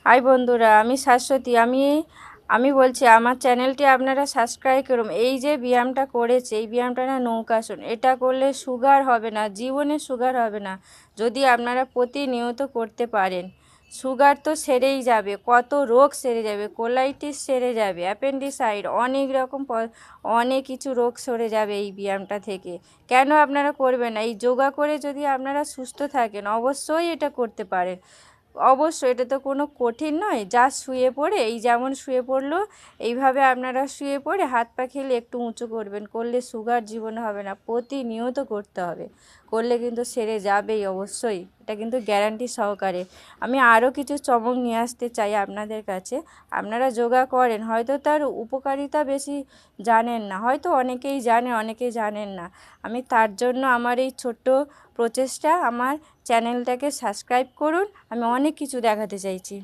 High বন্ধুরা, আমি শাশ্বতী। আমি বলছি আমার চ্যানেলটি আপনারা সাবস্ক্রাইব করুন। এই যে ব্যায়ামটা করেছে, এই ব্যায়ামটা না নৌকাসন, এটা করলে সুগার হবে না, জীবনে সুগার হবে না যদি আপনারা প্রতিনিয়ত করতে পারেন। সুগার তো সেরেই যাবে, কত রোগ সেরে যাবে, কোলাইটিস সেরে যাবে, অ্যাপেন্ডিসাইড, অনেক রকম অনেক কিছু রোগ সরে যাবে এই ব্যায়ামটা থেকে। কেন আপনারা করবেন না? এই যোগা করে যদি আপনারা সুস্থ থাকেন, অবশ্যই এটা করতে পারেন। অবশ্যই এটা তো কোনো কঠিন নয়, যা শুয়ে পড়ে, এই যেমন শুয়ে পড়লো এইভাবে আপনারা শুয়ে পড়ে হাত পা খেলে একটু উঁচু করবেন, করলে সুগার জীবনে হবে না। প্রতিনিয়ত করতে হবে, করলে কিন্তু সেরে যাবেই অবশ্যই, এটা কিন্তু গ্যারান্টি সহকারে। আমি আরও কিছু চমক নিয়ে আসতে চাই আপনাদের কাছে। আপনারা যোগা করেন, হয়তো তার উপকারিতা বেশি জানেন না, হয়তো অনেকেই জানেন অনেকেই জানেন না। আমি তার জন্য আমার এই ছোট্ট প্রচেষ্টা, আমার চ্যানেলটাকে সাবস্ক্রাইব করুন, আমি অনেক কিছু দেখাতে চাইছি।